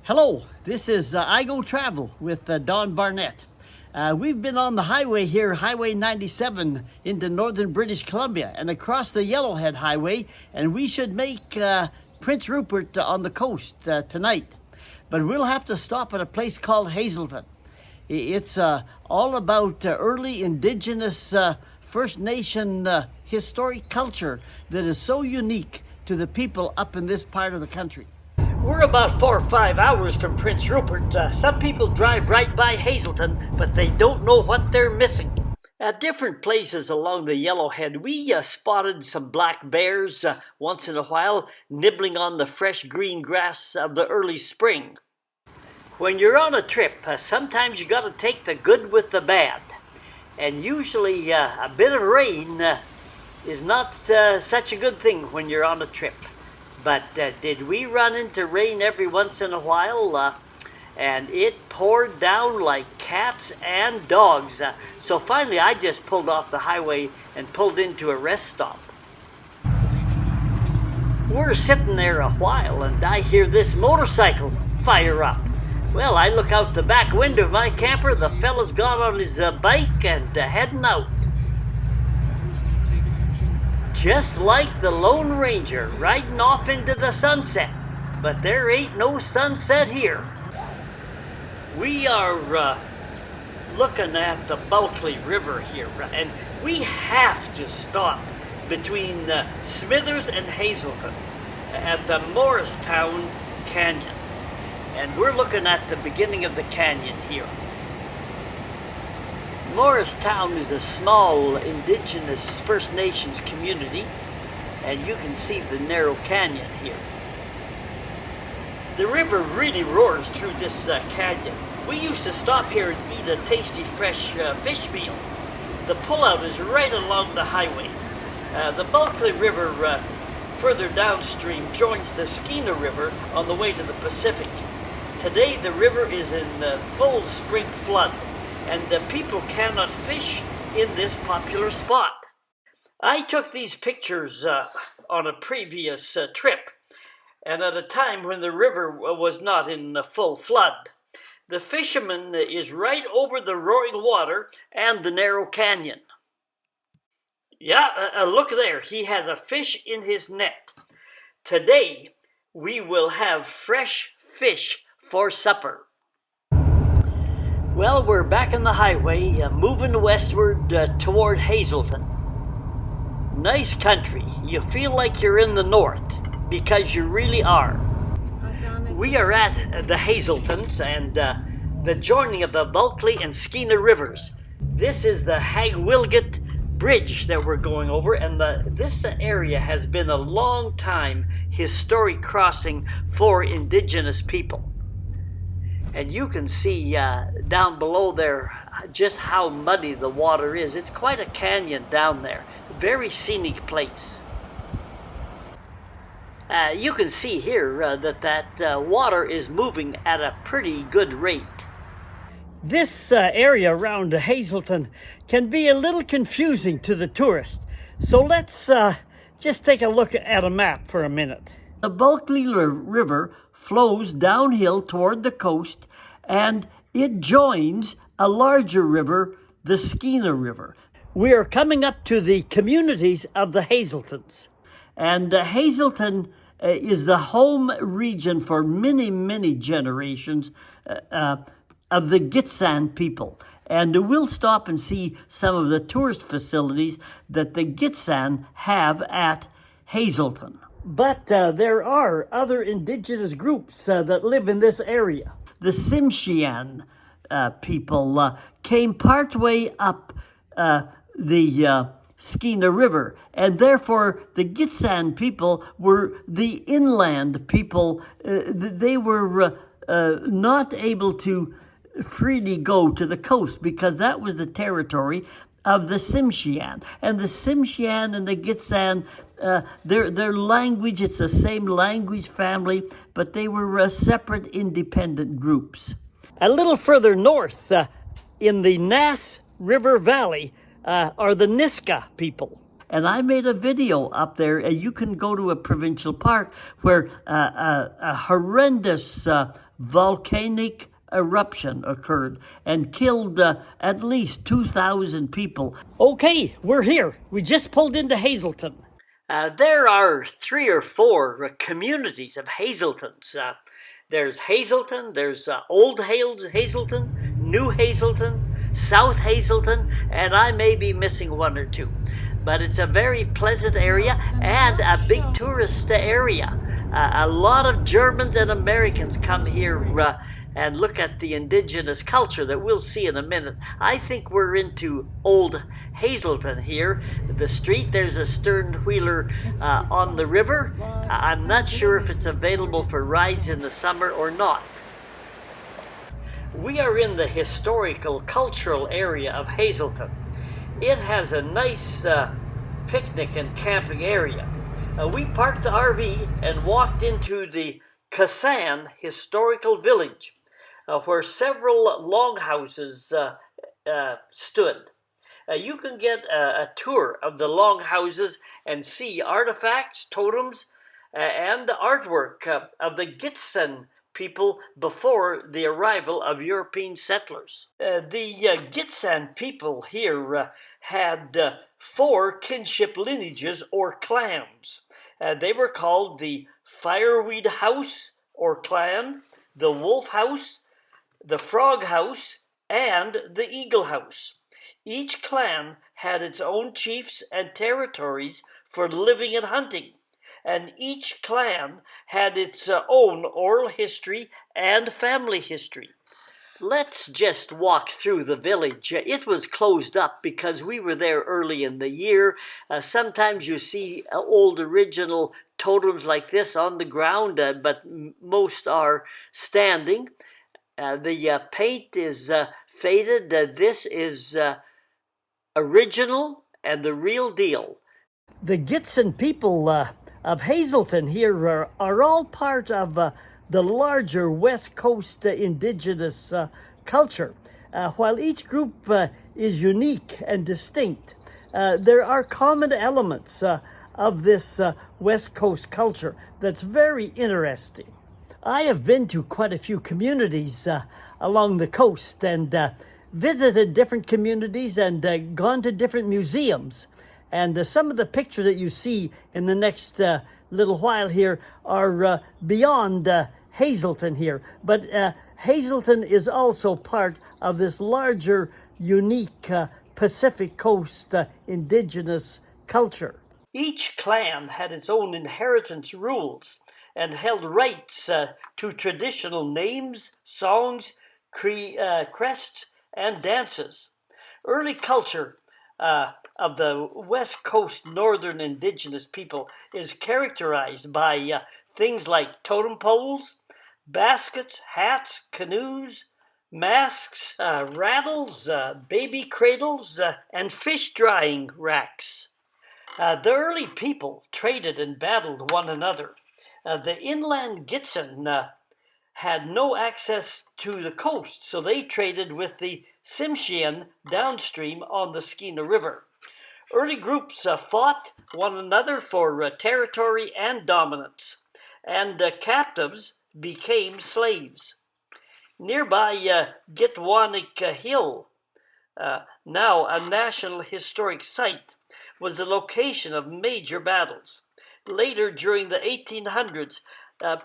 Hello, this is I Go Travel with Don Barnett. We've been on the highway here, Highway 97, into northern British Columbia and across the Yellowhead Highway, and we should make Prince Rupert on the coast tonight. But we'll have to stop at a place called Hazelton. It's all about early indigenous First Nation historic culture that is so unique to the people up in this part of the country. We're about 4 or 5 hours from Prince Rupert. Some people drive right by Hazelton, but they don't know what they're missing. At different places along the Yellowhead, we spotted some black bears once in a while, nibbling on the fresh green grass of the early spring. When you're on a trip, sometimes you gotta take the good with the bad. And usually a bit of rain is not such a good thing when you're on a trip. But did we run into rain every once in a while? And it poured down like cats and dogs. So finally I just pulled off the highway and pulled into a rest stop. We're sitting there a while and I hear this motorcycle fire up. Well, I look out the back window of my camper. The fella's got on his bike and heading out. Just like the Lone Ranger riding off into the sunset. But there ain't no sunset here. We are looking at the Bulkley River here, and we have to stop between Smithers and Hazelton at the Morristown Canyon. And we're looking at the beginning of the canyon here. Morristown is a small indigenous First Nations community, and you can see the narrow canyon here. The river really roars through this canyon. We used to stop here and eat a tasty fresh fish meal. The pullout is right along the highway. The Bulkley River further downstream joins the Skeena River on the way to the Pacific. Today the river is in full spring flood, and the people cannot fish in this popular spot. I took these pictures on a previous trip, and at a time when the river was not in full flood. The fisherman is right over the roaring water and the narrow canyon. Yeah, look there, he has a fish in his net. Today we will have fresh fish for supper. Well, we're back on the highway, moving westward toward Hazelton. Nice country. You feel like you're in the north, because you really are. We are at the Hazeltons and the joining of the Bulkley and Skeena Rivers. This is the Hagwilget Bridge that we're going over, and this area has been a long time historic crossing for indigenous people. And you can see down below there just how muddy the water is. It's quite a canyon down there. Very scenic place. You can see here that water is moving at a pretty good rate. This area around Hazelton can be a little confusing to the tourist. So let's just take a look at a map for a minute. The Bulkley River flows downhill toward the coast, and it joins a larger river, the Skeena River. We are coming up to the communities of the Hazeltons. And Hazelton is the home region for many, many generations of the Gitxsan people. And we'll stop and see some of the tourist facilities that the Gitxsan have at Hazelton. But there are other indigenous groups that live in this area. The Tsimshian people came partway up the Skeena River, and therefore the Gitxsan people were the inland people. They were not able to freely go to the coast because that was the territory of the Tsimshian. And the Tsimshian and the Gitxsan, their language, it's the same language family, but they were separate independent groups. A little further north, in the Nass River Valley, are the Niska people. And I made a video up there. You can go to a provincial park where a horrendous volcanic eruption occurred and killed at least 2,000 people. Okay, we're here. We just pulled into Hazelton. There are 3 or 4 communities of Hazeltons. There's Hazelton, there's Old Hazelton, New Hazelton, South Hazelton, and I may be missing 1 or 2. But it's a very pleasant area and a big tourist area. A lot of Germans and Americans come here and look at the indigenous culture that we'll see in a minute. I think we're into Old Hazelton here. The street, there's a stern-wheeler on the river. I'm not sure if it's available for rides in the summer or not. We are in the historical, cultural area of Hazelton. It has a nice picnic and camping area. We parked the RV and walked into the Kasan Historical Village, where several longhouses stood. You can get a tour of the longhouses and see artifacts, totems, and the artwork of the Gitsen people before the arrival of European settlers. The Gitsen people here had 4 kinship lineages or clans. They were called the Fireweed House or clan, the Wolf House, the Frog House, and the Eagle House. Each clan had its own chiefs and territories for living and hunting, and each clan had its own oral history and family history. Let's just walk through the village. It was closed up because we were there early in the year. Sometimes you see old original totems like this on the ground, but most are standing. The paint is faded. This is original and the real deal. The Gitsen people of Hazelton here are all part of the larger West Coast indigenous culture. While each group is unique and distinct, there are common elements of this West Coast culture that's very interesting. I have been to quite a few communities along the coast and visited different communities and gone to different museums. And some of the pictures that you see in the next little while here are beyond Hazelton here. But Hazelton is also part of this larger, unique Pacific Coast indigenous culture. Each clan had its own inheritance rules and held rights to traditional names, songs, crests, and dances. Early culture of the West Coast northern indigenous people is characterized by things like totem poles, baskets, hats, canoes, masks, rattles, baby cradles, and fish drying racks. The early people traded and battled one another. The inland Gitsen had no access to the coast, so they traded with the Tsimshian downstream on the Skeena River. Early groups fought one another for territory and dominance, and captives became slaves. Nearby Gitwanik Hill, now a National Historic Site, was the location of major battles. Later, during the 1800s,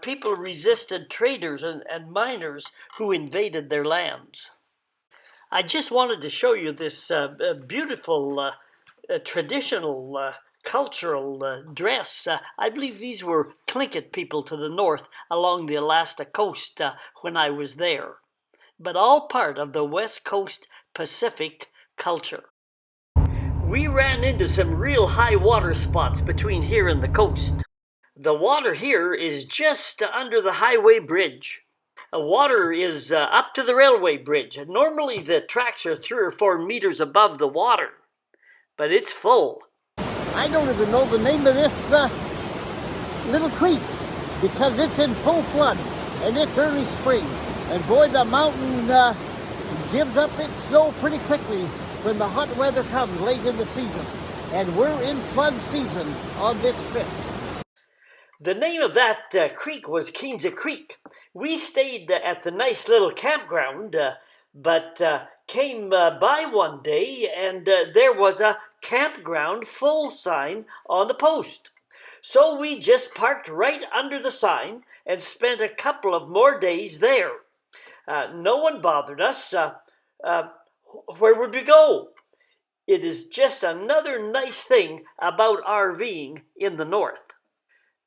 people resisted traders and miners who invaded their lands. I just wanted to show you this beautiful traditional cultural dress. I believe these were Tlingit people to the north along the Alaska coast when I was there, but all part of the West Coast Pacific culture. We ran into some real high water spots between here and the coast. The water here is just under the highway bridge. The water is up to the railway bridge. Normally the tracks are 3 or 4 meters above the water, but it's full. I don't even know the name of this little creek because it's in full flood and it's early spring. And boy, the mountain gives up its snow pretty quickly when the hot weather comes late in the season. and we're in flood season on this trip. The name of that creek was Keensa Creek. We stayed at the nice little campground, but came by one day and there was a campground full sign on the post. So we just parked right under the sign and spent a couple of more days there. No one bothered us. Where would we go? It is just another nice thing about RVing in the north.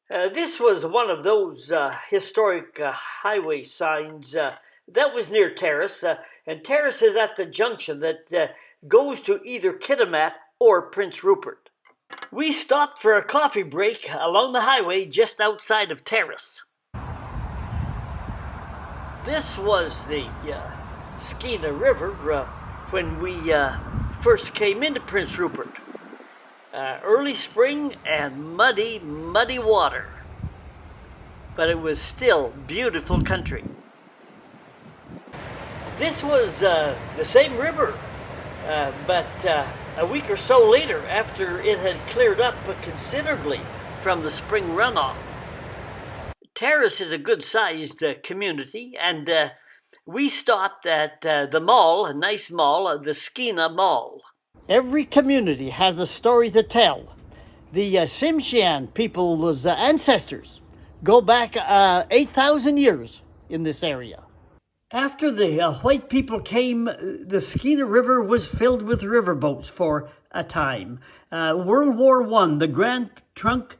This was one of those historic highway signs that was near Terrace, and Terrace is at the junction that goes to either Kitimat or Prince Rupert. We stopped for a coffee break along the highway just outside of Terrace. This was the Skeena River when we first came into Prince Rupert. Early spring and muddy, muddy water. But it was still beautiful country. This was the same river, but a week or so later, after it had cleared up considerably from the spring runoff. Terrace is a good-sized community, and we stopped at the mall, a nice mall, the Skeena Mall. Every community has a story to tell. The Tsimshian people's ancestors go back 8,000 years in this area. After the white people came, the Skeena River was filled with riverboats for a time. World War I, the Grand Trunk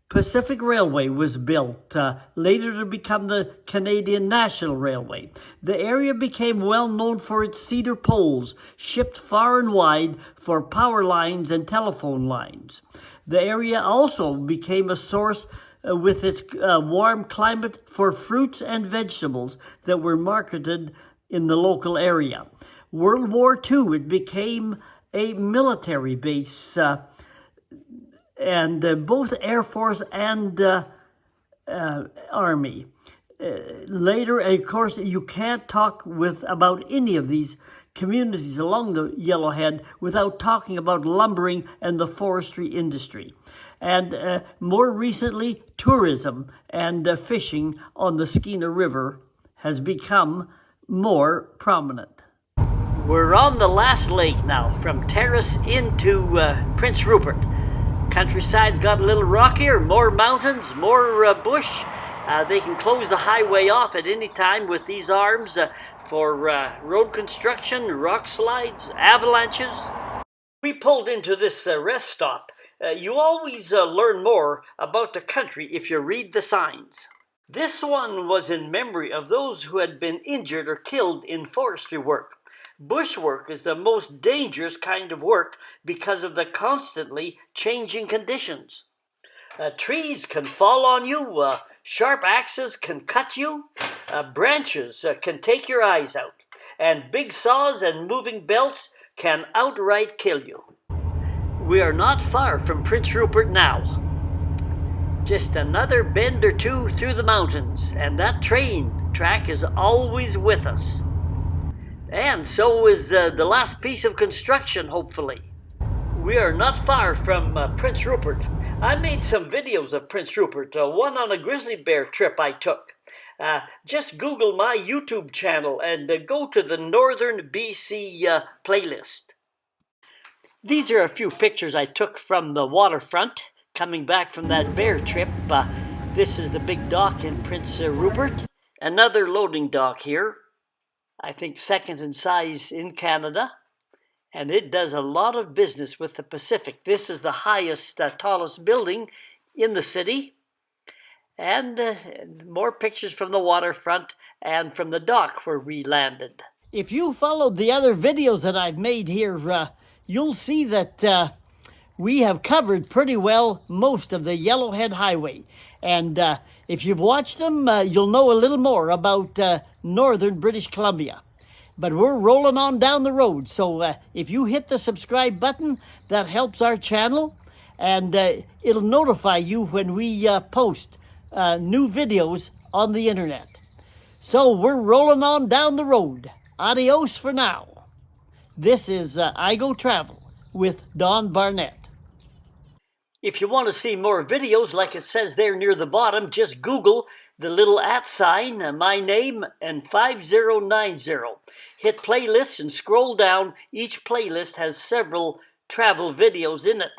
Pacific Railway was built, later to become the Canadian National Railway. The area became well known for its cedar poles, shipped far and wide for power lines and telephone lines. The area also became a source with its warm climate for fruits and vegetables that were marketed in the local area. World War II, it became a military base, and both Air Force and Army. Later, of course, you can't talk about any of these communities along the Yellowhead without talking about lumbering and the forestry industry. And more recently, tourism and fishing on the Skeena River has become more prominent. We're on the last lake now, from Terrace into Prince Rupert. Countryside's got a little rockier, more mountains, more bush. They can close the highway off at any time with these arms for road construction, rock slides, avalanches. We pulled into this rest stop. You always learn more about the country if you read the signs. This one was in memory of those who had been injured or killed in forestry work. Bushwork is the most dangerous kind of work because of the constantly changing conditions. Trees can fall on you, sharp axes can cut you, branches can take your eyes out, and big saws and moving belts can outright kill you. We are not far from Prince Rupert now. Just another bend or two through the mountains, and that train track is always with us. And so is the last piece of construction, hopefully. We are not far from Prince Rupert. I made some videos of Prince Rupert, one on a grizzly bear trip I took. Just Google my YouTube channel and go to the Northern BC playlist. These are a few pictures I took from the waterfront, coming back from that bear trip. This is the big dock in Prince Rupert. Another loading dock here. I think second in size in Canada, and it does a lot of business with the Pacific. This is the highest, tallest building in the city, and more pictures from the waterfront and from the dock where we landed. If you followed the other videos that I've made here, you'll see that we have covered pretty well most of the Yellowhead Highway. And if you've watched them, you'll know a little more about northern British Columbia. But we're rolling on down the road, so if you hit the subscribe button, that helps our channel, and it'll notify you when we post new videos on the internet. So we're rolling on down the road. Adios for now. This is I Go Travel with Don Barnett. If you want to see more videos, like it says there near the bottom, just Google the little @ sign, my name, and 5090. Hit playlist and scroll down. Each playlist has several travel videos in it.